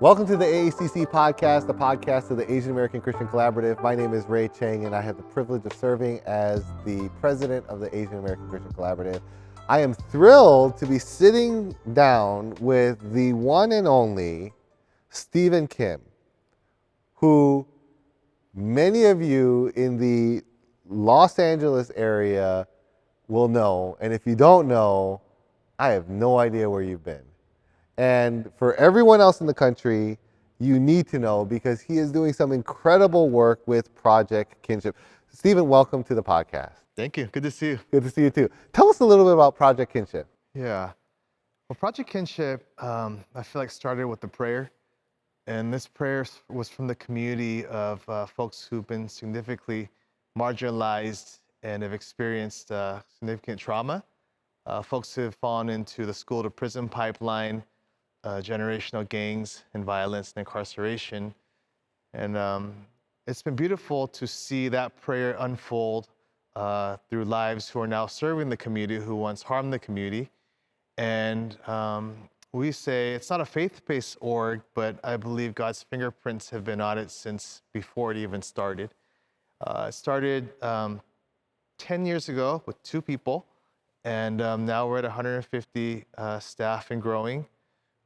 Welcome to the AACC podcast, the podcast of the Asian American Christian Collaborative. My name is Ray Chang, and I have the privilege of serving as the president of the Asian American Christian Collaborative. I am thrilled to be sitting down with the one and only Stephen Kim, who many of you in the Los Angeles area will know. And if you don't know, I have no idea where you've been. And for everyone else in the country, you need to know because he is doing some incredible work with Project Kinship. Stephen, welcome to the podcast. Thank you. Good to see you. Good to see you too. Tell us a little bit about Project Kinship. Yeah. Well, Project Kinship, I feel like started with a prayer. And this prayer was from the community of folks who've been significantly marginalized and have experienced significant trauma. Folks who have fallen into the school to prison pipeline, generational gangs and violence and incarceration. And it's been beautiful to see that prayer unfold through lives who are now serving the community, who once harmed the community. And we say it's not a faith-based org, but I believe God's fingerprints have been on it since before it even started. It started 10 years ago with 2 people, and now we're at 150 staff and growing.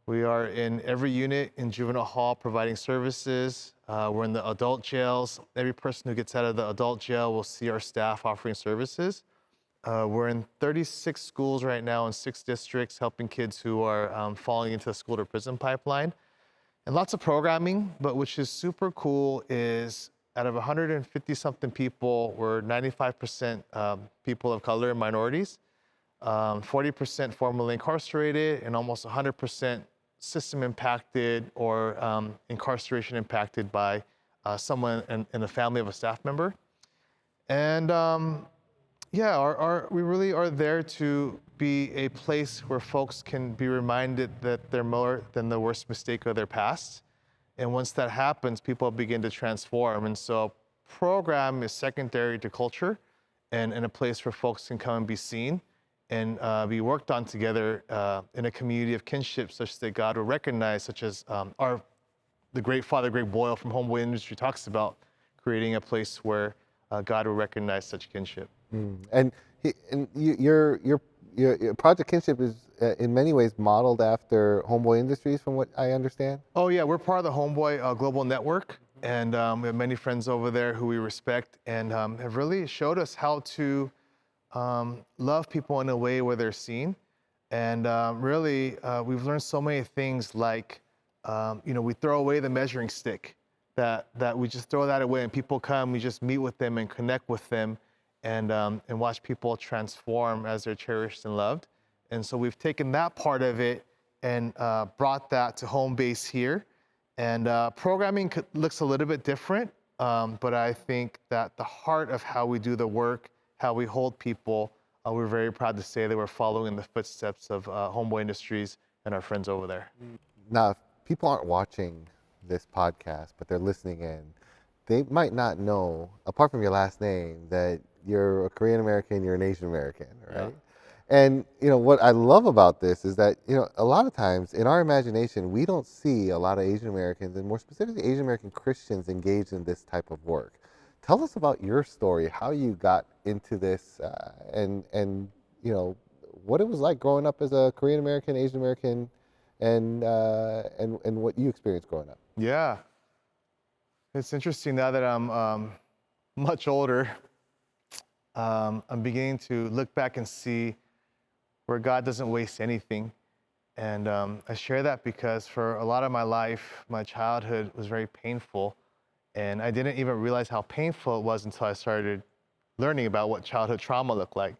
We are in every unit in juvenile hall providing services. We're in the adult jails. Every person who gets out of the adult jail will see our staff offering services. We're in 36 schools right now in 6 districts, helping kids who are falling into the school to prison pipeline. And lots of programming, but which is super cool is out of 150 something people, we're 95% people of color and minorities, 40% formerly incarcerated, and almost 100% system impacted or incarceration impacted by someone in the family of a staff member. And yeah, we really are there to be a place where folks can be reminded that they're more than the worst mistake of their past. And once that happens, people begin to transform. And so program is secondary to culture and a place where folks can come and be seen and be worked on together in a community of kinship such that God will recognize, such as the great Father Greg Boyle from Homeboy Industry talks about creating a place where God will recognize such kinship. And your Project Kinship is in many ways modeled after Homeboy Industries, from what I understand. Oh yeah, we're part of the Homeboy Global Network, and we have many friends over there who we respect and have really showed us how to love people in a way where they're seen. And really, we've learned so many things like, we throw away the measuring stick, that we just throw that away and people come, we just meet with them and connect with them and watch people transform as they're cherished and loved. And so we've taken that part of it and brought that to home base here. And programming looks a little bit different, but I think that the heart of how we do the work, how we hold people, we're very proud to say that we're following in the footsteps of Homeboy Industries and our friends over there. Now, if people aren't watching this podcast, but they're listening in, they might not know, apart from your last name, that you're a Korean American, you're an Asian American, right? Yeah. And what I love about this is that a lot of times in our imagination we don't see a lot of Asian Americans, and more specifically Asian American Christians, engaged in this type of work. Tell us about your story, how you got into this, and what it was like growing up as a Korean American, Asian American, and what you experienced growing up. Yeah, it's interesting now that I'm much older. I'm beginning to look back and see where God doesn't waste anything. And I share that because for a lot of my life, my childhood was very painful. And I didn't even realize how painful it was until I started learning about what childhood trauma looked like.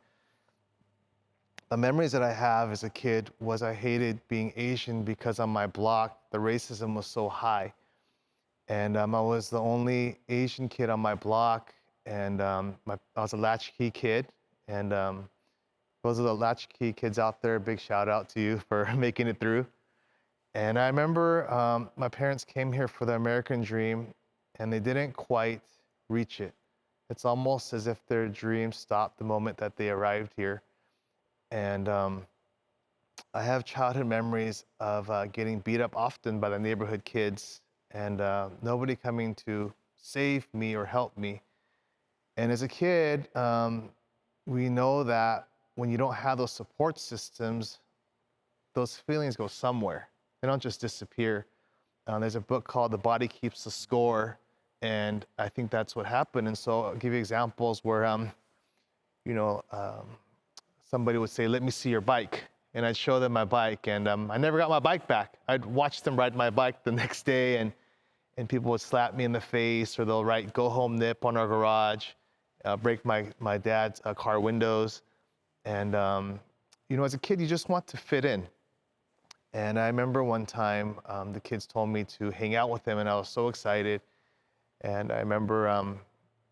The memories that I have as a kid was I hated being Asian because on my block, the racism was so high. And I was the only Asian kid on my block. And I was a latchkey kid. And those are the latchkey kids out there. Big shout out to you for making it through. And I remember my parents came here for the American dream, and they didn't quite reach it. It's almost as if their dream stopped the moment that they arrived here. And I have childhood memories of getting beat up often by the neighborhood kids and nobody coming to save me or help me. And as a kid, we know that when you don't have those support systems, those feelings go somewhere. They don't just disappear. There's a book called The Body Keeps the Score, and I think that's what happened. And so I'll give you examples where, you know, somebody would say, "Let me see your bike." And I'd show them my bike, and I never got my bike back. I'd watch them ride my bike the next day, and people would slap me in the face, or they'll write "Go home, Nip" on our garage, break my dad's car windows. And, you know, as a kid, you just want to fit in. And I remember one time the kids told me to hang out with them, and I was so excited. And I remember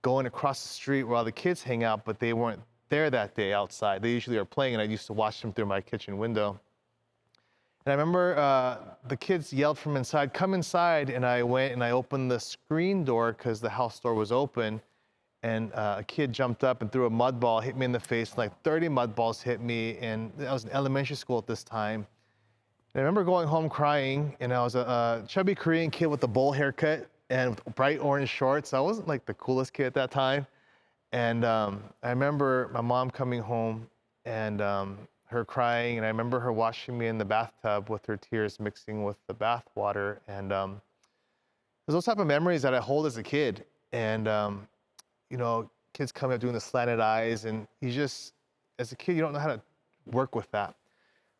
going across the street where all the kids hang out, but they weren't there that day outside. They usually are playing, and I used to watch them through my kitchen window. And I remember the kids yelled from inside, "Come inside," and I went and I opened the screen door because the house door was open, and a kid jumped up and threw a mud ball, hit me in the face. Like 30 mud balls hit me, and I was in elementary school at this time. And I remember going home crying, and I was a chubby Korean kid with a bowl haircut and with bright orange shorts. I wasn't like the coolest kid at that time. And I remember my mom coming home and her crying, and I remember her washing me in the bathtub with her tears mixing with the bath water. And there's those type of memories that I hold as a kid. And you know, kids coming up doing the slanted eyes, and you just, as a kid, you don't know how to work with that.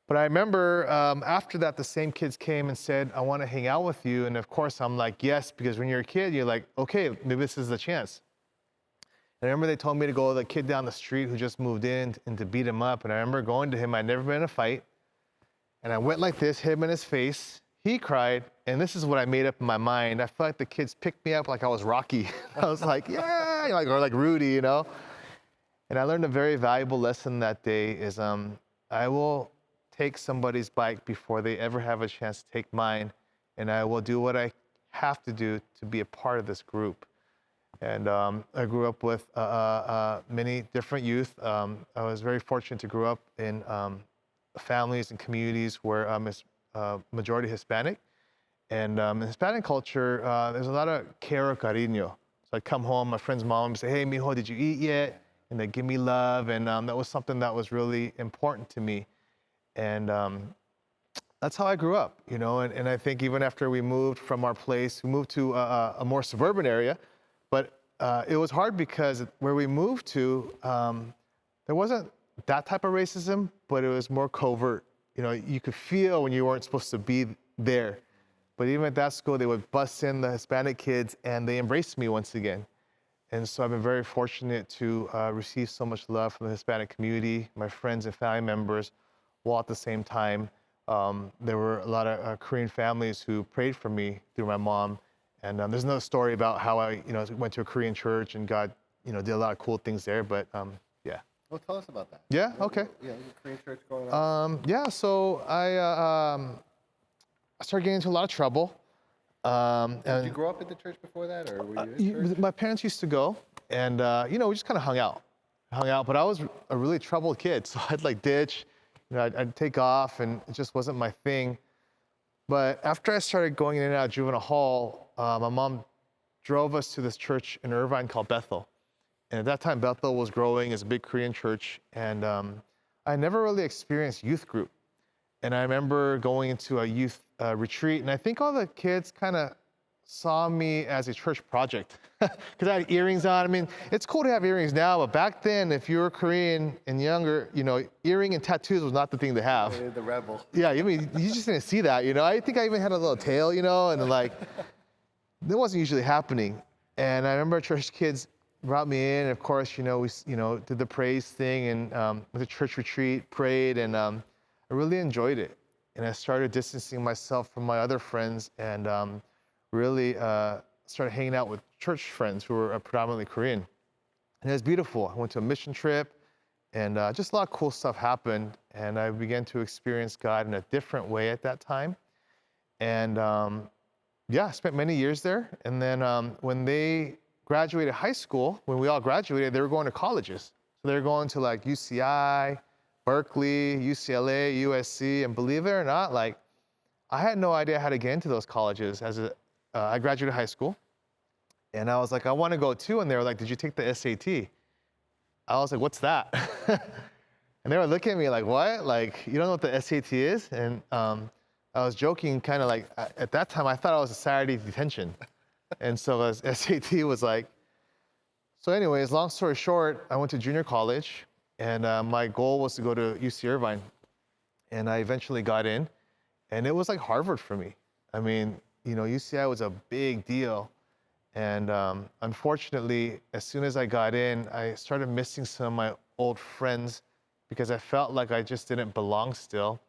But I remember after that, the same kids came and said, "I want to hang out with you." And of course, I'm like, yes, because when you're a kid, you're like, okay, maybe this is the chance. And I remember they told me to go to the kid down the street who just moved in and to beat him up. And I remember going to him. I'd never been in a fight. And I went like this, hit him in his face. He cried. And this is what I made up in my mind. I felt like the kids picked me up like I was Rocky. I was like, yeah, like, or like Rudy, you know? And I learned a very valuable lesson that day is I will take somebody's bike before they ever have a chance to take mine. And I will do what I have to do to be a part of this group. And I grew up with many different youth. I was very fortunate to grow up in families and communities where it's majority Hispanic. And in Hispanic culture, there's a lot of care or cariño. So I'd come home, my friend's mom would say, "Hey, mijo, did you eat yet?" And they'd give me love. And that was something that was really important to me. And that's how I grew up, you know. And I think even after we moved from our place, we moved to a more suburban area. But it was hard because where we moved to, there wasn't that type of racism, but it was more covert. You know, you could feel when you weren't supposed to be there. But even at that school, they would bust in the Hispanic kids, and they embraced me once again. And so I've been very fortunate to receive so much love from the Hispanic community, my friends and family members, while at the same time, there were a lot of Korean families who prayed for me through my mom. And there's another story about how I, you know, went to a Korean church and God, you know, did a lot of cool things there. But yeah. Well, tell us about that. Yeah. Okay. Yeah, the Korean church going on. Yeah. So I started getting into a lot of trouble. Did you grow up in the church before that, or were you in church? My parents used to go, and you know, we just kind of hung out. But I was a really troubled kid, so I'd like ditch, you know, I'd take off, and it just wasn't my thing. But after I started going in and out of juvenile hall, my mom drove us to this church in Irvine called Bethel. And at that time, Bethel was growing as a big Korean church. And I never really experienced youth group. And I remember going into a youth retreat. And I think all the kids kind of saw me as a church project because I had earrings on. I mean, it's cool to have earrings now, but back then, if you were Korean and younger, you know, earring and tattoos was not the thing to have. The rebel. Yeah, I mean, you just didn't see that, you know. I think I even had a little tail, you know, and like, that wasn't usually happening. And I remember church kids brought me in, and of course, you know, we, you know, did the praise thing and went to church retreat, prayed, and I really enjoyed it. And I started distancing myself from my other friends and really started hanging out with church friends who were predominantly Korean. And it was beautiful. I went to a mission trip, and just a lot of cool stuff happened. And I began to experience God in a different way at that time. And yeah, I spent many years there. And then when they graduated high school, when we all graduated, they were going to colleges. So they were going to like UCI, Berkeley, UCLA, USC, and believe it or not, like I had no idea how to get into those colleges. I graduated high school, and I was like, I want to go too, and they were like, did you take the SAT? I was like, what's that? And they were looking at me like, what? Like, you don't know what the SAT is? And I was joking, kind of like, at that time, I thought I was a Saturday detention. And so SAT was like, so anyways, long story short, I went to junior college, and my goal was to go to UC Irvine. And I eventually got in, and it was like Harvard for me. I mean, you know, UCI was a big deal. And unfortunately, as soon as I got in, I started missing some of my old friends because I felt like I just didn't belong still.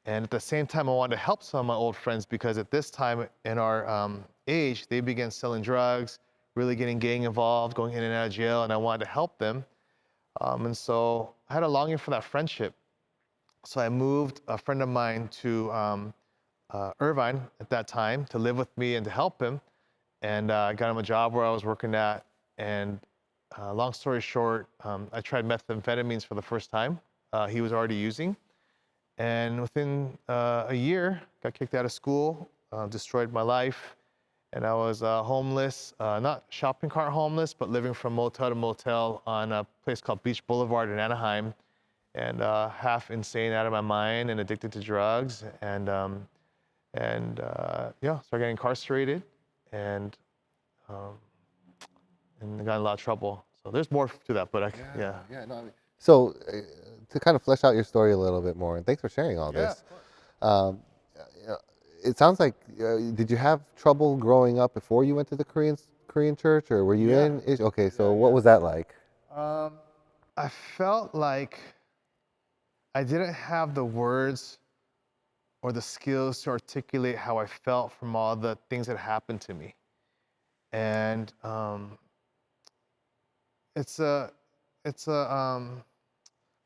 And at the same time, I wanted to help some of my old friends because at this time in our age, they began selling drugs, really getting gang involved, going in and out of jail, and I wanted to help them. And so I had a longing for that friendship. So I moved a friend of mine to Irvine at that time to live with me and to help him. And I got him a job where I was working at. And long story short, I tried methamphetamines for the first time. He was already using. And within a year, got kicked out of school, destroyed my life. And I was homeless, not shopping cart homeless, but living from motel to motel on a place called Beach Boulevard in Anaheim. And half insane out of my mind and addicted to drugs. And yeah, started getting incarcerated. And I got in a lot of trouble. So there's more to that, but yeah. No, I mean, so to kind of flesh out your story a little bit more, and thanks for sharing all this. Um, it sounds like, did you have trouble growing up before you went to the Korean church, or were you in? Okay, so what was that like? I felt like I didn't have the words or the skills to articulate how I felt from all the things that happened to me. And it's a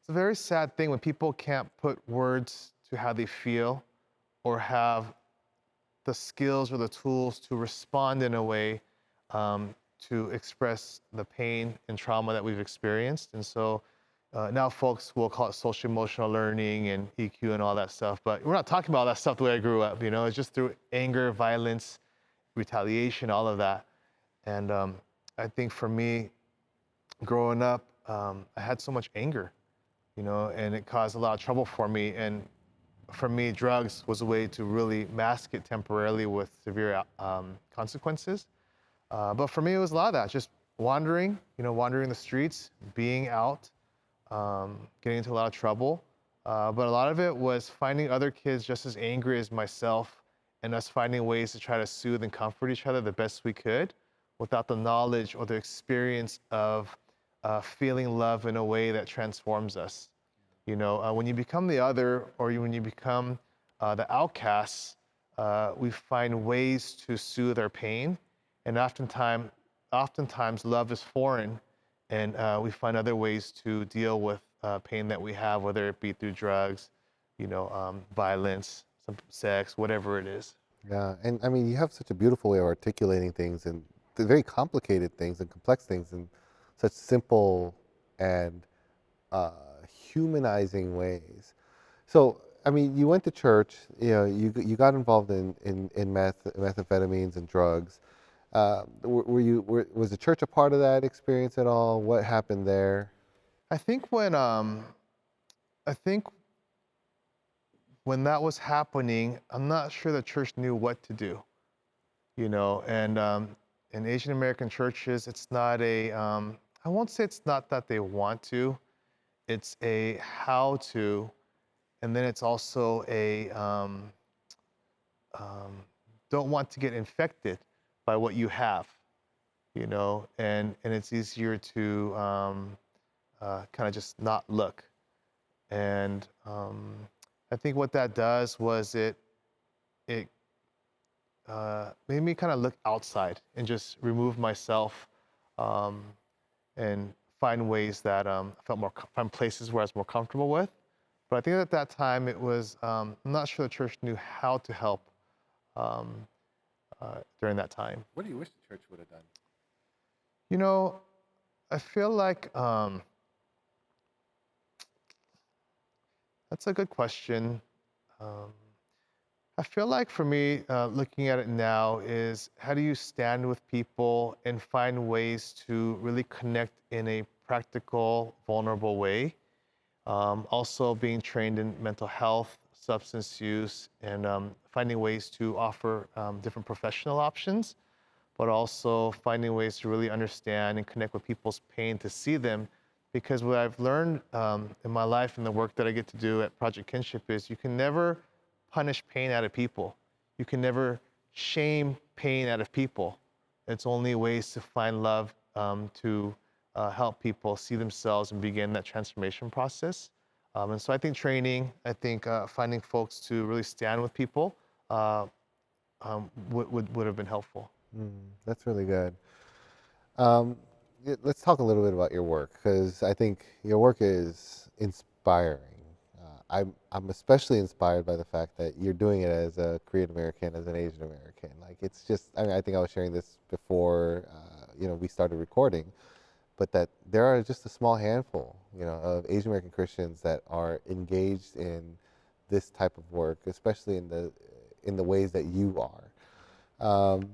very sad thing when people can't put words to how they feel or have the skills or the tools to respond in a way to express the pain and trauma that we've experienced. And so now folks will call it social emotional learning and EQ and all that stuff, but we're not talking about all that stuff the way I grew up, you know, it's just through anger, violence, retaliation, all of that. And I think for me, growing up, I had so much anger, you know, and it caused a lot of trouble for me. And for me, drugs was a way to really mask it temporarily with severe consequences. But for me, it was a lot of that, just wandering, you know, wandering the streets, being out, getting into a lot of trouble. But a lot of it was finding other kids just as angry as myself and us finding ways to try to soothe and comfort each other the best we could without the knowledge or the experience of feeling love in a way that transforms us. You know, when you become the other or when you become the outcasts, we find ways to soothe our pain. And oftentimes love is foreign, and we find other ways to deal with pain that we have, whether it be through drugs, you know, violence, some sex, whatever it is. Yeah, and I mean, you have such a beautiful way of articulating things and the very complicated things and complex things in such simple and uh, humanizing ways. So, I mean, you went to church. You know, you got involved in methamphetamines and drugs. Was the church a part of that experience at all? What happened there? I think when that was happening, I'm not sure the church knew what to do, you know. And in Asian American churches, it's not I won't say it's not that they want to, it's a how to, and then it's also a don't want to get infected by what you have, you know, and it's easier to kind of just not look. And I think what that does was it made me kind of look outside and just remove myself um, and find ways that I felt find places where I was more comfortable with. But I think at that time it was, I'm not sure the church knew how to help um, during that time. What do you wish the church would have done? You know, I feel like That's a good question. Um, I feel like for me, looking at it now, is how do you stand with people and find ways to really connect in a practical, vulnerable way? Also, being trained in mental health, substance use, and finding ways to offer different professional options, but also finding ways to really understand and connect with people's pain to see them. Because what I've learned in my life and the work that I get to do at Project Kinship is you can never punish pain out of people. You can never shame pain out of people. It's only ways to find love to help people see themselves and begin that transformation process. And so I think training, I think finding folks to really stand with people uh, would have been helpful. That's really good. Um, let's talk a little bit about your work because I think your work is inspiring. I'm especially inspired by the fact that you're doing it as a Korean American, as an Asian American. Like it's just, I mean, I think I was sharing this before, we started recording, but that there are just a small handful, of Asian American Christians that are engaged in this type of work, especially in the ways that you are. Um,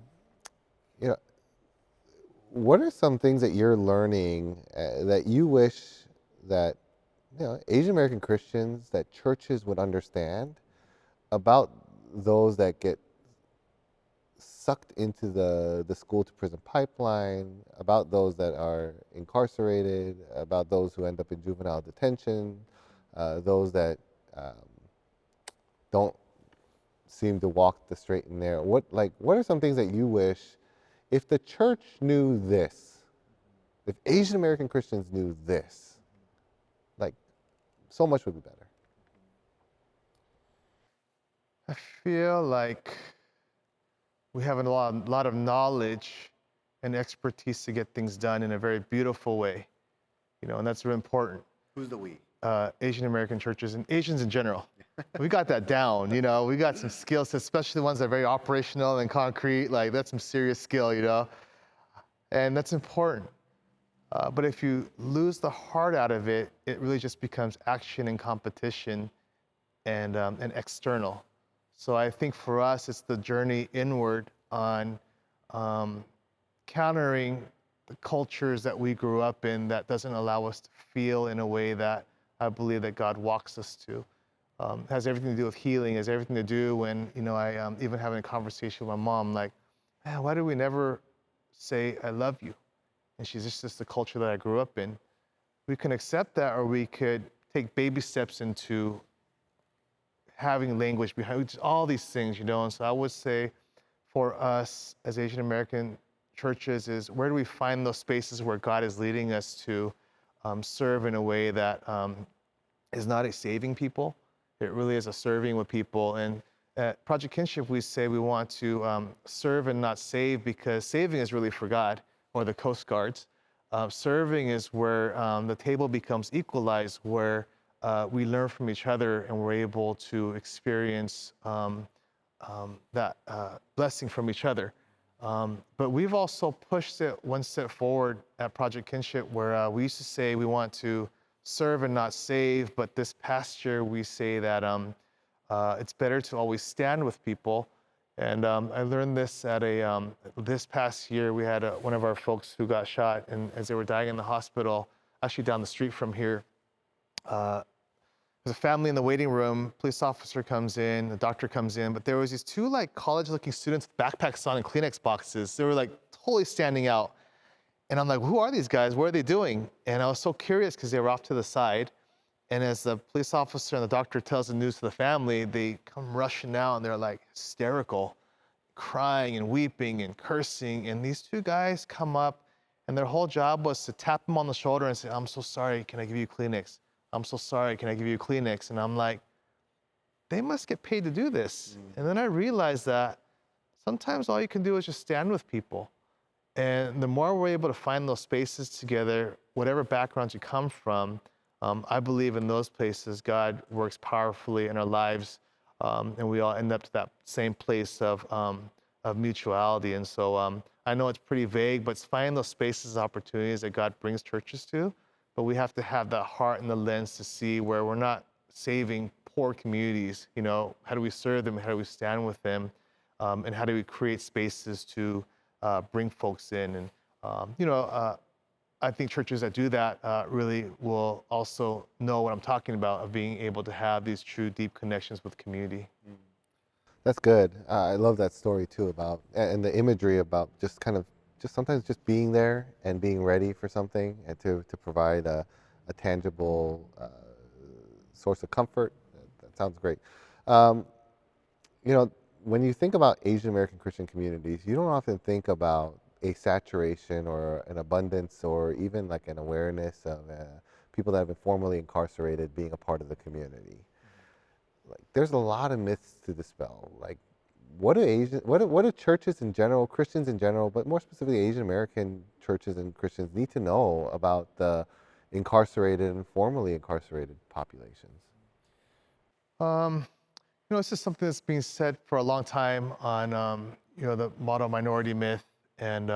you know, what are some things that you're learning that you wish that Asian American Christians, that churches would understand about those that get sucked into the school to prison pipeline, about those that are incarcerated, about those who end up in juvenile detention, those that um, don't seem to walk the straight and narrow? What are some things that you wish, if the church knew this, if Asian American Christians knew this, like so much would be better? I feel like we have a lot of knowledge and expertise to get things done in a very beautiful way, and that's really important. Who's the we? Asian American churches and Asians in general. We got that down, we got some skills, especially the ones that are very operational and concrete, like that's some serious skill, and that's important. But if you lose the heart out of it, it really just becomes action and competition and external. So I think for us, it's the journey inward on um, countering the cultures that we grew up in that doesn't allow us to feel in a way that I believe that God walks us to. Has everything to do with healing, has everything to do when, I even having a conversation with my mom, like, man, why do we never say, I love you? And she's just the culture that I grew up in. We can accept that, or we could take baby steps into having language behind just all these things, And so I would say for us as Asian American churches is, where do we find those spaces where God is leading us to serve in a way that is not a saving people. It really is a serving with people. And at Project Kinship, we say we want to serve and not save, because saving is really for God or the Coast Guards. Serving is where the table becomes equalized, where we learn from each other and we're able to experience that blessing from each other. But we've also pushed it one step forward at Project Kinship, where we used to say we want to serve and not save, but this past year we say that it's better to always stand with people. And I learned this at this past year, we had one of our folks who got shot, and as they were dying in the hospital, actually down the street from here, there's a family in the waiting room, police officer comes in, the doctor comes in, but there was these two college-looking students with backpacks on and Kleenex boxes. They were totally standing out. And I'm like, who are these guys? What are they doing? And I was so curious because they were off to the side. And as the police officer and the doctor tells the news to the family, they come rushing out and they're hysterical, crying and weeping and cursing. And these two guys come up and their whole job was to tap them on the shoulder and say, I'm so sorry, can I give you Kleenex? I'm so sorry, can I give you a Kleenex? And I'm like, they must get paid to do this. And then I realized that sometimes all you can do is just stand with people. And the more we're able to find those spaces together, whatever backgrounds you come from, I believe in those places, God works powerfully in our lives, and we all end up to that same place of mutuality. And so I know it's pretty vague, but it's finding those spaces, opportunities that God brings churches to. But we have to have that heart and the lens to see where we're not saving poor communities. How do we serve them? How do we stand with them? And how do we create spaces to bring folks in? And I think churches that do that really will also know what I'm talking about, of being able to have these true, deep connections with community. That's good. I love that story too about, and the imagery about just kind of, just sometimes just being there and being ready for something and to provide a tangible source of comfort. That sounds great. Um, you know, when you think about Asian American Christian communities, you don't often think about a saturation or an abundance or even like an awareness of people that have been formerly incarcerated being a part of the community. Like, there's a lot of myths to dispel. Like, what do churches in general, Christians in general, but more specifically Asian American churches and Christians need to know about the incarcerated and formerly incarcerated populations? Um, it's just something that's been said for a long time on, the model minority myth, and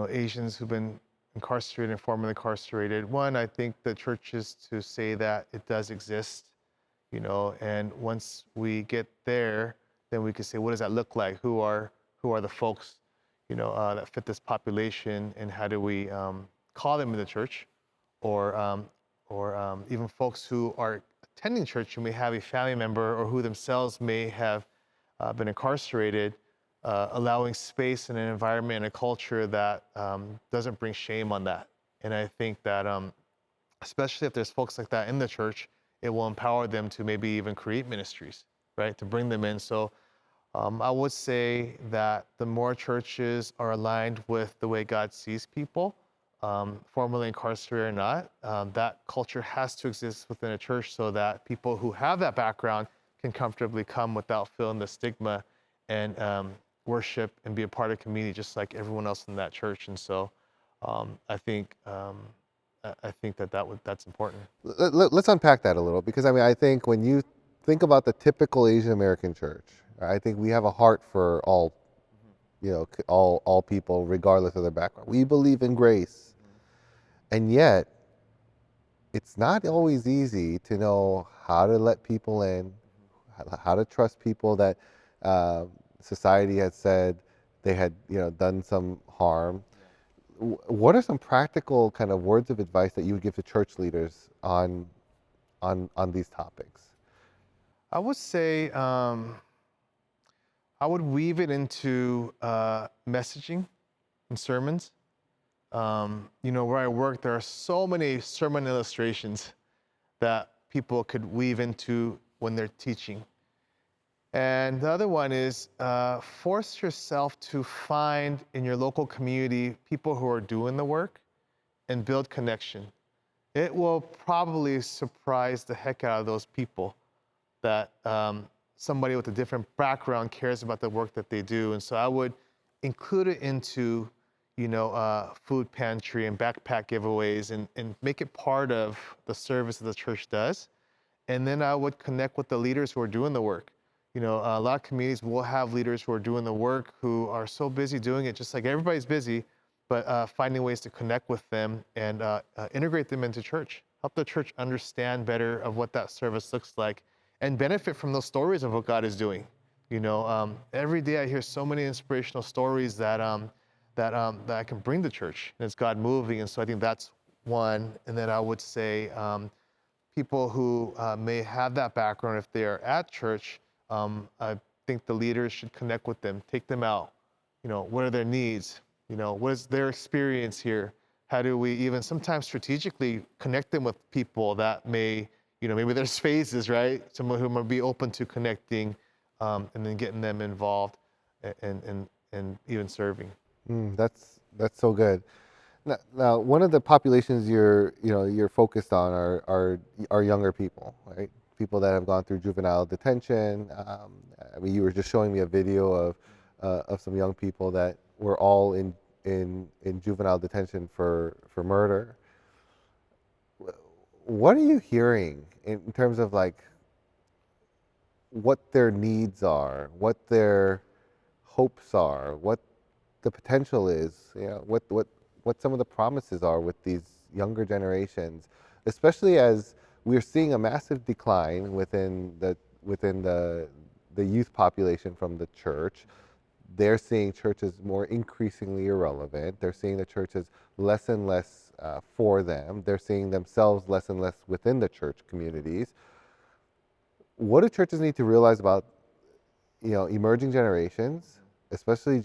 Asians who've been incarcerated and formerly incarcerated. One, I think the church is to say that it does exist, and once we get there, then we can say, what does that look like? Who are the folks, that fit this population, and how do we call them in the church, or even folks who are attending church who may have a family member or who themselves may have been incarcerated, allowing space and an environment and a culture that doesn't bring shame on that. And I think that especially if there's folks like that in the church, it will empower them to maybe even create ministries, right? To bring them in. So I would say that the more churches are aligned with the way God sees people, formerly incarcerated or not, that culture has to exist within a church so that people who have that background can comfortably come without feeling the stigma, and worship and be a part of community just like everyone else in that church. And so I think that's important. Let's unpack that a little, because I mean, I think when you think about the typical Asian American church, I think we have a heart for all, all people, regardless of their background. We believe in grace, and yet it's not always easy to know how to let people in, how to trust people that society had said they had, done some harm. What are some practical kind of words of advice that you would give to church leaders on these topics? I would say I would weave it into messaging and sermons. Where I work, there are so many sermon illustrations that people could weave into when they're teaching. And the other one is force yourself to find in your local community people who are doing the work and build connection. It will probably surprise the heck out of those people that somebody with a different background cares about the work that they do. And so I would include it into, food pantry and backpack giveaways, and make it part of the service that the church does. And then I would connect with the leaders who are doing the work. A lot of communities will have leaders who are doing the work who are so busy doing it, just like everybody's busy, but finding ways to connect with them and integrate them into church. Help the church understand better of what that service looks like, and benefit from those stories of what God is doing. Every day I hear so many inspirational stories that I can bring to church, and it's God moving. And so I think that's one. And then I would say people who may have that background, if they are at church, I think the leaders should connect with them, take them out. What are their needs? What is their experience here? How do we even sometimes strategically connect them with people that may, maybe there's phases, right? Someone who might be open to connecting, and then getting them involved and even serving. That's so good. Now, one of the populations you're focused on are younger people, right? People that have gone through juvenile detention. I mean, you were just showing me a video of some young people that were all in juvenile detention for murder. What are you hearing in terms of like what their needs are, what their hopes are, what the potential is, what some of the promises are with these younger generations, especially as we're seeing a massive decline within the youth population from the church. They're seeing churches more increasingly irrelevant. They're seeing the churches less and less for them. They're seeing themselves less and less within the church communities. What do churches need to realize about, emerging generations, especially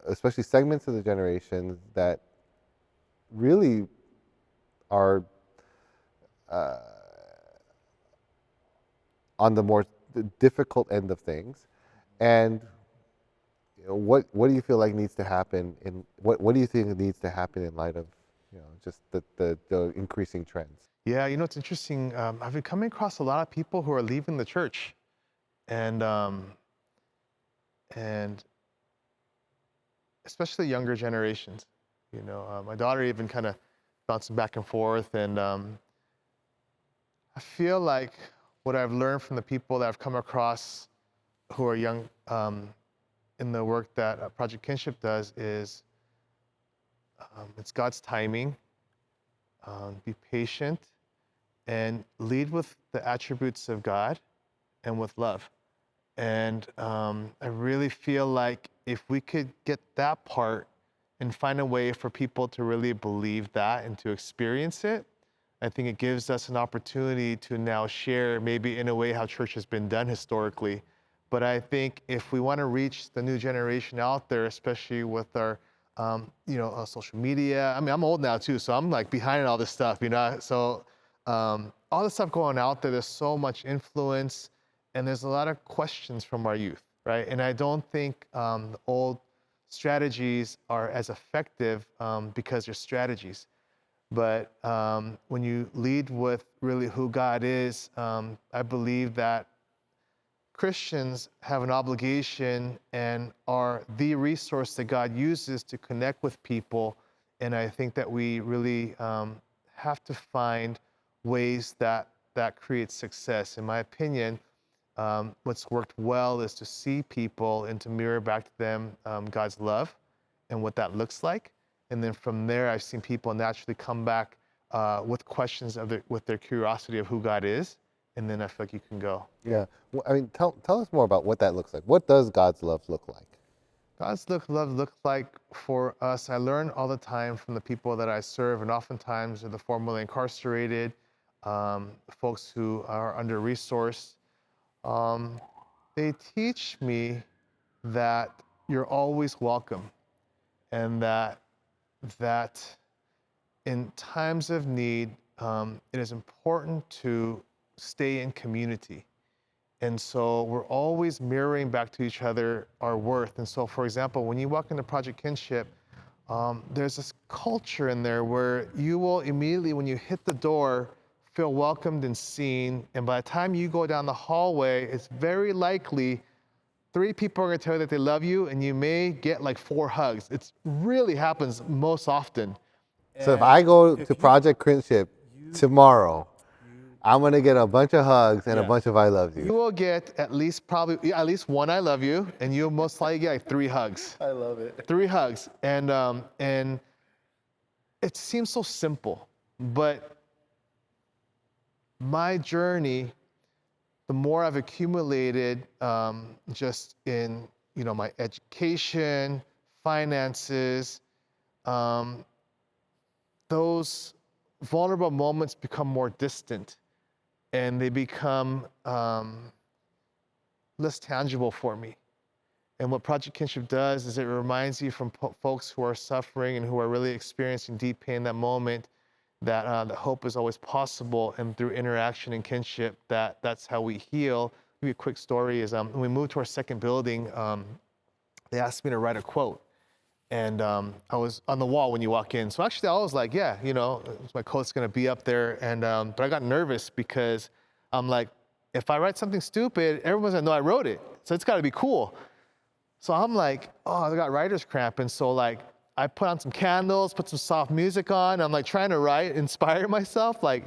especially segments of the generations that really are uh, on the more difficult end of things, and what do you feel like needs to happen in what do you think needs to happen in light of just the increasing trends? Yeah, it's interesting. I've been coming across a lot of people who are leaving the church, and and especially younger generations. My daughter even kind of bouncing back and forth, and I feel like what I've learned from the people that I've come across who are young in the work that Project Kinship does is it's God's timing. Be patient and lead with the attributes of God and with love. And I really feel like if we could get that part and find a way for people to really believe that and to experience it, I think it gives us an opportunity to now share maybe in a way how church has been done historically. But I think if we want to reach the new generation out there, especially with our, social media. I mean, I'm old now too, so I'm like behind all this stuff, So all the stuff going out there, there's so much influence, and there's a lot of questions from our youth, right? And I don't think the old strategies are as effective because they're strategies. But when you lead with really who God is, I believe that Christians have an obligation and are the resource that God uses to connect with people. And I think that we really have to find ways that creates success. In my opinion, what's worked well is to see people and to mirror back to them God's love and what that looks like. And then from there, I've seen people naturally come back with questions with their curiosity of who God is. And then I feel like you can go. Yeah. Well, I mean, tell us more about what that looks like. What does God's love look like? God's love looks like for us. I learn all the time from the people that I serve, and oftentimes they're the formerly incarcerated, folks who are under-resourced. They teach me that you're always welcome, and that in times of need, it is important to stay in community. And so we're always mirroring back to each other our worth. And so, for example, when you walk into Project Kinship, there's this culture in there where you will immediately, when you hit the door, feel welcomed and seen. And by the time you go down the hallway, it's very likely 3 people are going to tell you that they love you, and you may get like 4 hugs. It really happens most often. So if I go to Project Kinship tomorrow, I'm gonna get a bunch of hugs and a bunch of I love You you. will get at least 1 I love you, and you'll most likely get like 3 hugs. I love it. 3 hugs, and it seems so simple, but my journey, the more I've accumulated, just in my education, finances, those vulnerable moments become more distant, and they become less tangible for me. And what Project Kinship does is it reminds you from folks who are suffering and who are really experiencing deep pain in that moment that hope is always possible, and through interaction and kinship, that's how we heal. I'll give you a quick story is when we moved to our second building, they asked me to write a quote. And I was on the wall when you walk in. So actually I was like, yeah, my quote's gonna be up there. And but I got nervous because I'm like, if I write something stupid, everyone's gonna know I wrote it. So it's gotta be cool. So I'm like, oh, I got writer's cramp. And so like, I put on some candles, put some soft music on. I'm like trying to write, inspire myself. Like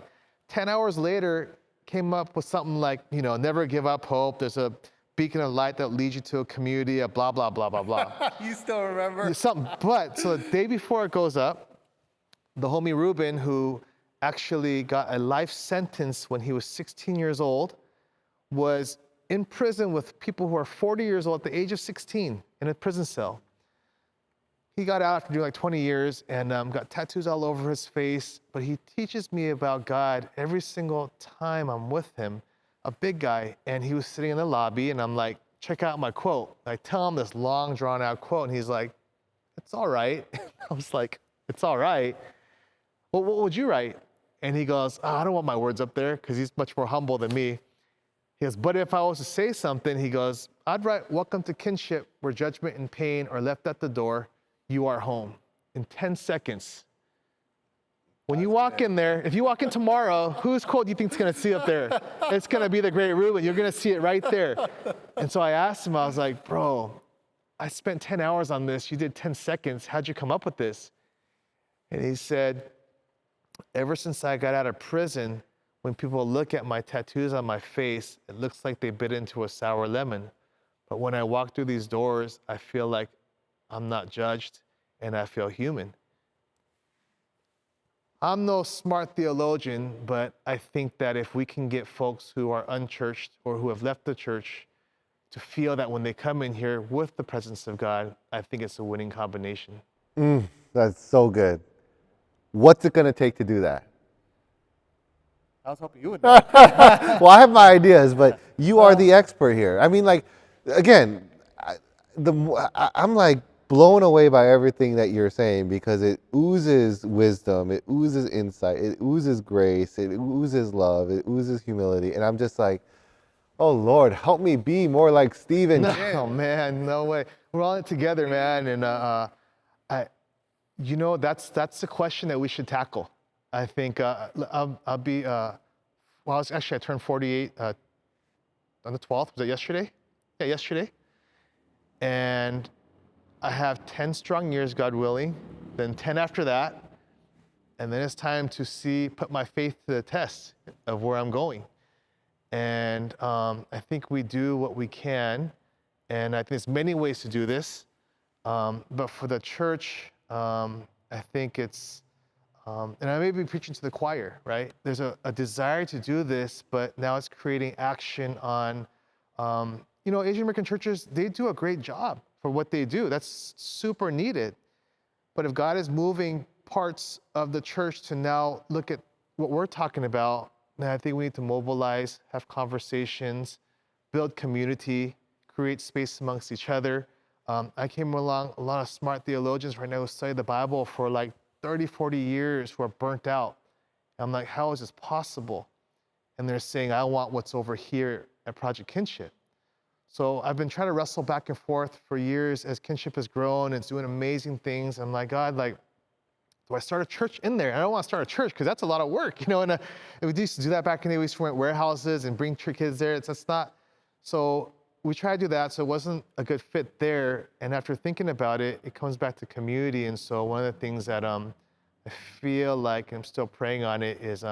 10 hours later, came up with something like, never give up hope. There's a beacon of light that leads you to a community, blah, blah, blah, blah, blah. You still remember? Something, but so the day before it goes up, the homie Ruben, who actually got a life sentence when he was 16 years old, was in prison with people who are 40 years old at the age of 16 in a prison cell. He got out after doing like 20 years and got tattoos all over his face, but he teaches me about God every single time I'm with him, a big guy, and he was sitting in the lobby and I'm like, check out my quote. I tell him this long drawn out quote and he's like, it's all right. I was like, it's all right. Well, what would you write? And he goes, oh, I don't want my words up there, because he's much more humble than me. He goes, but if I was to say something, he goes, I'd write, welcome to Kinship, where judgment and pain are left at the door. You are home. In 10 seconds. When you walk in there, if you walk in tomorrow, whose quote do you think is going to see up there? It's going to be the great Reuben. You're going to see it right there. And so I asked him, I was like, bro, I spent 10 hours on this. You did 10 seconds. How'd you come up with this? And he said, ever since I got out of prison, when people look at my tattoos on my face, it looks like they bit into a sour lemon. But when I walk through these doors, I feel like I'm not judged and I feel human. I'm no smart theologian, but I think that if we can get folks who are unchurched or who have left the church to feel that when they come in here with the presence of God, I think it's a winning combination. That's so good. What's it going to take to do that? I was hoping you would know. Well, I have my ideas, but you are the expert here. I mean, like, again, I'm like blown away by everything that you're saying, because it oozes wisdom, it oozes insight, it oozes grace, it oozes love, it oozes humility. And I'm just like, oh, Lord, help me be more like Stephen. No, man, no way. We're all in it together, man. And that's the question that we should tackle. I think I'll be, well, I turned 48 on the 12th. Was that yesterday? Yeah, yesterday. And I have 10 strong years, God willing, then 10 after that. And then it's time to put my faith to the test of where I'm going. And I think we do what we can. And I think there's many ways to do this. But for the church, I think it's, and I may be preaching to the choir, right? There's a desire to do this, but now it's creating action on, Asian American churches, they do a great job for what they do. That's super needed. But if God is moving parts of the church to now look at what we're talking about, then I think we need to mobilize, have conversations, build community, create space amongst each other. I came along a lot of smart theologians right now who study the Bible for like 30, 40 years who are burnt out. I'm like, how is this possible? And they're saying, I want what's over here at Project Kinship. So I've been trying to wrestle back and forth for years as Kinship has grown. It's doing amazing things. I'm like, God, do I start a church in there? I don't want to start a church because that's a lot of work, and we used to do that back in the day. We used to rent warehouses and bring kids there. That's not, so we tried to do that, so it wasn't a good fit there. And after thinking about it, it comes back to community. And so one of the things that I feel like I'm still praying on it is,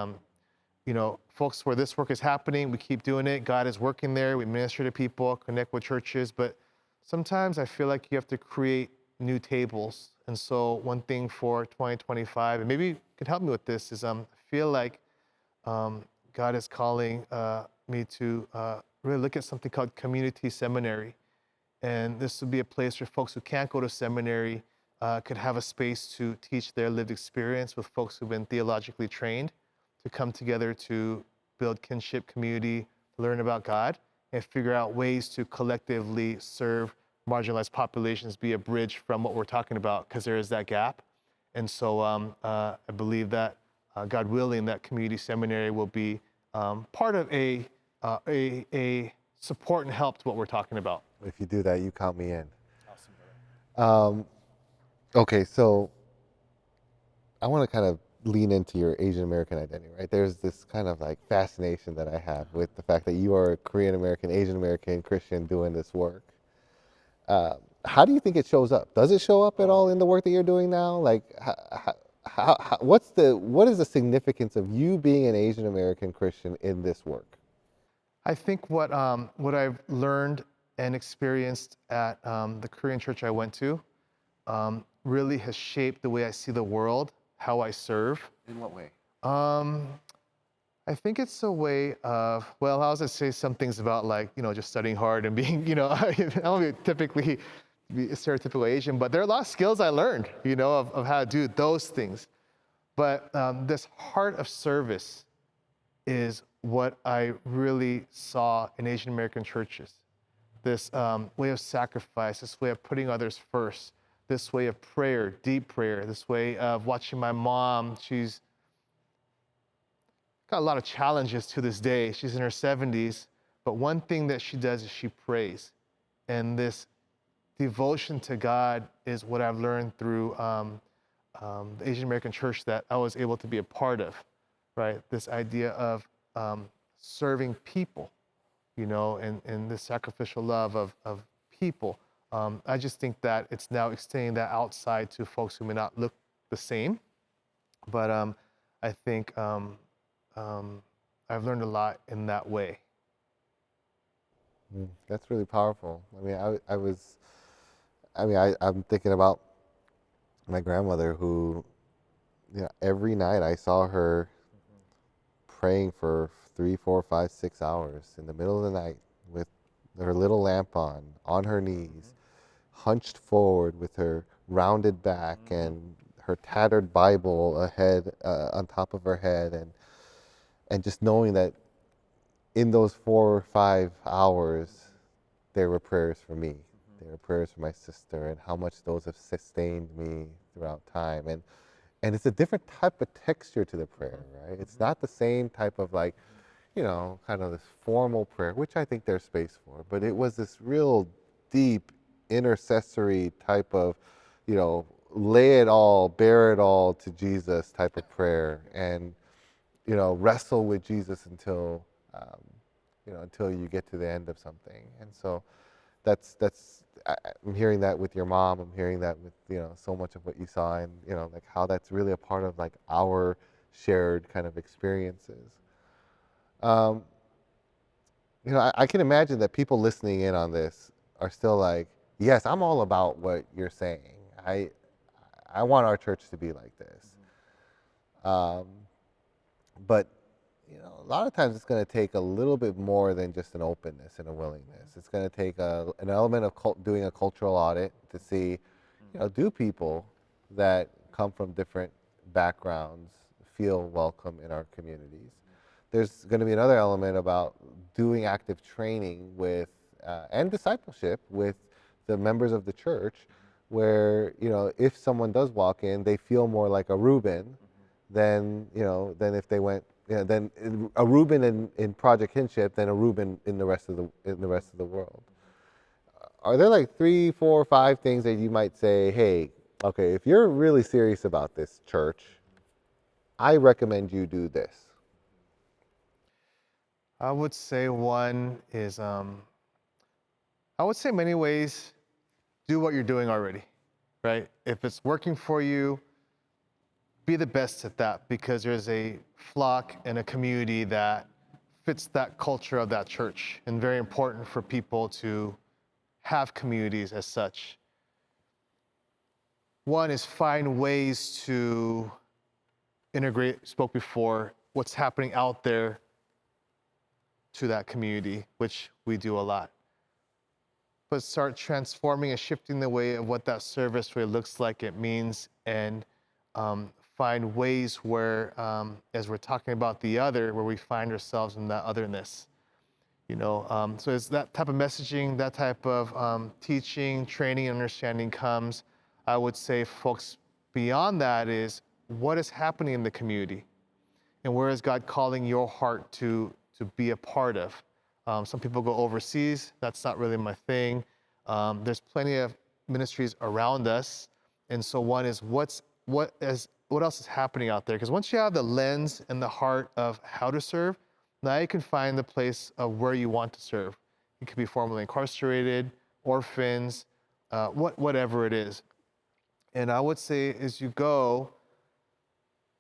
folks, where this work is happening, we keep doing it. God is working there. We minister to people, connect with churches. But sometimes I feel like you have to create new tables. And so one thing for 2025, and maybe you can help me with this, is I feel like God is calling me to really look at something called community seminary. And this would be a place where folks who can't go to seminary could have a space to teach their lived experience with folks who've been theologically trained, to come together to build kinship community, learn about God, and figure out ways to collectively serve marginalized populations, be a bridge from what we're talking about, because there is that gap. And so I believe that, God willing, that community seminary will be part of a support and help to what we're talking about. If you do that, you count me in. Awesome, brother. Okay, so I want to kind of lean into your Asian American identity, right? There's this kind of like fascination that I have with the fact that you are a Korean American, Asian American Christian doing this work. How do you think it shows up? Does it show up at all in the work that you're doing now? Like, what is the significance of you being an Asian American Christian in this work? I think what I've learned and experienced at the Korean church I went to really has shaped the way I see the world, how I serve. In what way? Um, I think it's a way of, well, I was gonna say some things about like, just studying hard and being, I don't be typically be stereotypical Asian, but there are a lot of skills I learned, of how to do those things. But this heart of service is what I really saw in Asian American churches. This way of sacrifice, this way of putting others first, this way of prayer, deep prayer, this way of watching my mom. She's got a lot of challenges to this day. She's in her 70s, but one thing that she does is she prays. And this devotion to God is what I've learned through the Asian American church that I was able to be a part of, right? This idea of serving people, and this sacrificial love of people. I just think that it's now extending that outside to folks who may not look the same, but I think I've learned a lot in that way. That's really powerful. I mean, I'm thinking about my grandmother who, every night I saw her praying for 3, 4, 5, 6 hours in the middle of the night with her little lamp on her knees, hunched forward with her rounded back and her tattered Bible ahead on top of her head, and just knowing that in those 4 or 5 hours there were prayers for me. There were prayers for my sister, and how much those have sustained me throughout time. And it's a different type of texture to the prayer, right? It's not the same type of like, kind of this formal prayer, which I think there's space for, but it was this real deep intercessory type of, lay it all, bear it all to Jesus type of prayer, and, wrestle with Jesus until you get to the end of something. And so I'm hearing that with your mom. I'm hearing that with, so much of what you saw, and, like how that's really a part of like our shared kind of experiences. Um, I can imagine that people listening in on this are still like, yes, I'm all about what you're saying. I want our church to be like this. But a lot of times it's going to take a little bit more than just an openness and a willingness. It's going to take an element of doing a cultural audit to see, do people that come from different backgrounds feel welcome in our communities? There's going to be another element about doing active training with and discipleship with the members of the church, where if someone does walk in, they feel more like a Reuben than if they went. Then a Reuben in Project Kinship than a Reuben in the rest of the world. Are there like 3, 4, 5 things that you might say, hey, okay, if you're really serious about this church, I recommend you do this? I would say one is, I would say in many ways, do what you're doing already, right? If it's working for you, be the best at that, because there's a flock and a community that fits that culture of that church, and very important for people to have communities as such. One is find ways to integrate, spoke before, what's happening out there to that community, which we do a lot. But start transforming and shifting the way of what that service really looks like, it means, and find ways where, as we're talking about the other, where we find ourselves in that otherness. So it's that type of messaging, that type of teaching, training, and understanding comes. I would say, folks, beyond that is what is happening in the community, and where is God calling your heart to be a part of? Some people go overseas. That's not really my thing. There's plenty of ministries around us, and so one is what else is happening out there? Because once you have the lens and the heart of how to serve, now you can find the place of where you want to serve. You could be formerly incarcerated, orphans, whatever it is. And I would say as you go,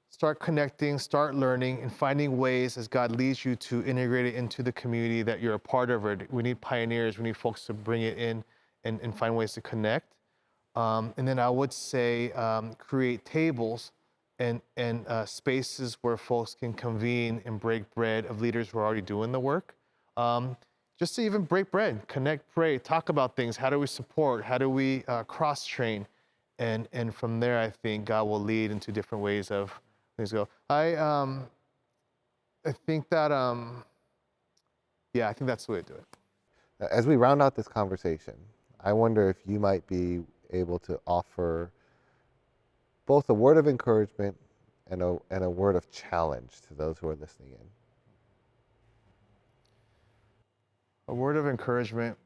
start connecting, start learning, and finding ways as God leads you to integrate it into the community that you're a part of. We need pioneers, we need folks to bring it in and find ways to connect. And then I would say create tables and spaces where folks can convene and break bread of leaders who are already doing the work. Just to even break bread, connect, pray, talk about things. How do we support? How do we cross-train? And from there, I think God will lead into different ways of things go. I think that, I think that's the way to do it. As we round out this conversation, I wonder if you might be able to offer both a word of encouragement and a word of challenge to those who are listening in. A word of encouragement.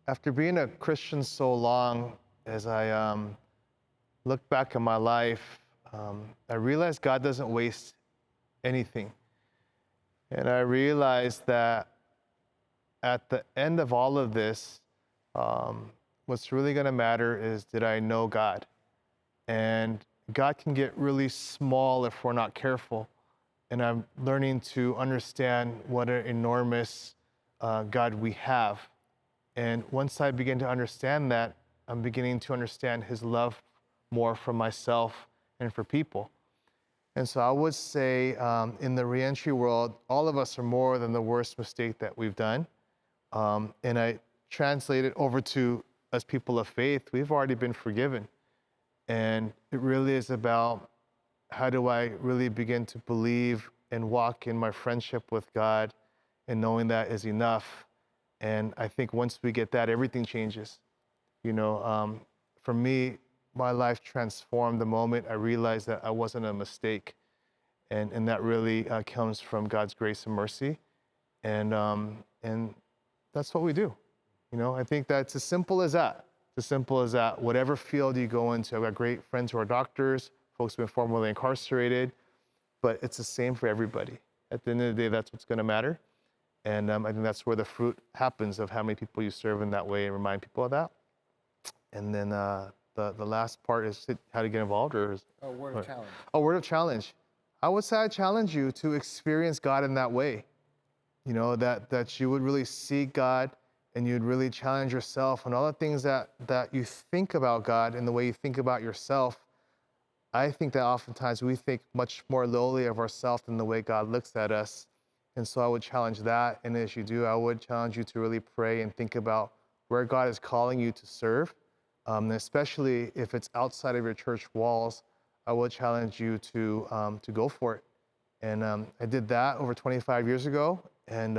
After being a Christian so long, as I look back at my life, I realized God doesn't waste anything. And I realized that at the end of all of this, what's really going to matter is, did I know God? And God can get really small if we're not careful. And I'm learning to understand what an enormous God we have. And once I begin to understand that, I'm beginning to understand his love more for myself and for people. And so I would say in the reentry world, all of us are more than the worst mistake that we've done. And I translate it over to, as people of faith, we've already been forgiven. And it really is about, how do I really begin to believe and walk in my friendship with God, and knowing that is enough. And I think once we get that, everything changes. For me, my life transformed the moment I realized that I wasn't a mistake. And that really comes from God's grace and mercy. And that's what we do. I think that's as simple as that. As simple as that. Whatever field you go into, I've got great friends who are doctors, folks who've been formerly incarcerated, but it's the same for everybody. At the end of the day, that's what's going to matter. And I think that's where the fruit happens of how many people you serve in that way, and remind people of that. And then the last part is how to get involved, or A word of challenge. a word of challenge. I would say I challenge you to experience God in that way. That you would really seek God, and you'd really challenge yourself on all the things that you think about God and the way you think about yourself. I think that oftentimes we think much more lowly of ourselves than the way God looks at us. And so I would challenge that. And as you do, I would challenge you to really pray and think about where God is calling you to serve. Especially if it's outside of your church walls, I would challenge you to go for it. And I did that over 25 years ago. And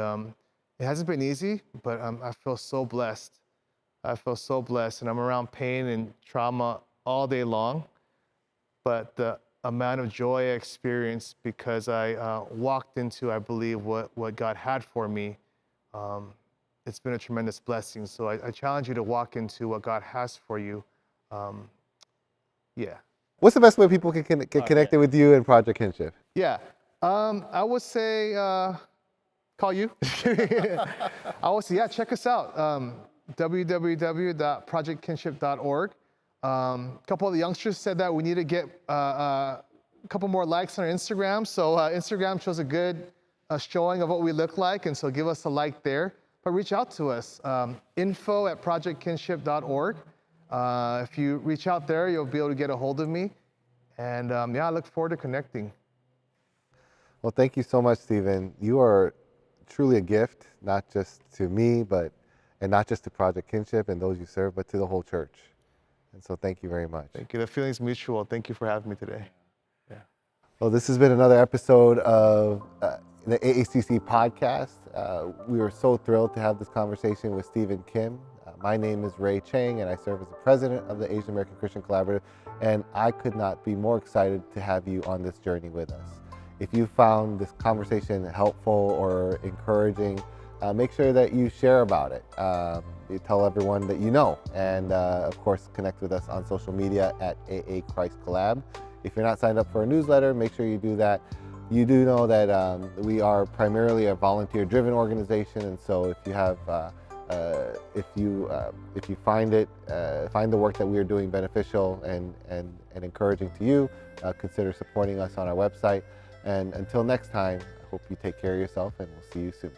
it hasn't been easy, but I feel so blessed. I feel so blessed. And I'm around pain and trauma all day long. But the amount of joy I experienced because I walked into, I believe, what God had for me, it's been a tremendous blessing. So I challenge you to walk into what God has for you. What's the best way people can get connected with you and Project Kinship? Yeah. I would say, call you. I would say, check us out. www.projectkinship.org. A couple of the youngsters said that we need to get a couple more likes on our Instagram. So Instagram shows a good showing of what we look like. And so give us a like there. But reach out to us, info@projectkinship.org. If you reach out there, you'll be able to get a hold of me. And I look forward to connecting. Well, thank you so much, Stephen. You are truly a gift, not just to me, and not just to Project Kinship and those you serve, but to the whole church. And so thank you very much. Thank you. The feeling's mutual. Thank you for having me today. Yeah. Well, this has been another episode of the AACC podcast. We were so thrilled to have this conversation with Stephen Kim. My name is Ray Chang, and I serve as the president of the Asian American Christian Collaborative, and I could not be more excited to have you on this journey with us. If you found this conversation helpful or encouraging, make sure that you share about it. You tell everyone that you know, and of course, connect with us on social media at AA Christ Collab. If you're not signed up for a newsletter, make sure you do that. You do know that we are primarily a volunteer-driven organization, and so if you have, if you find the work that we are doing beneficial and encouraging to you, consider supporting us on our website. And until next time, I hope you take care of yourself, and we'll see you soon.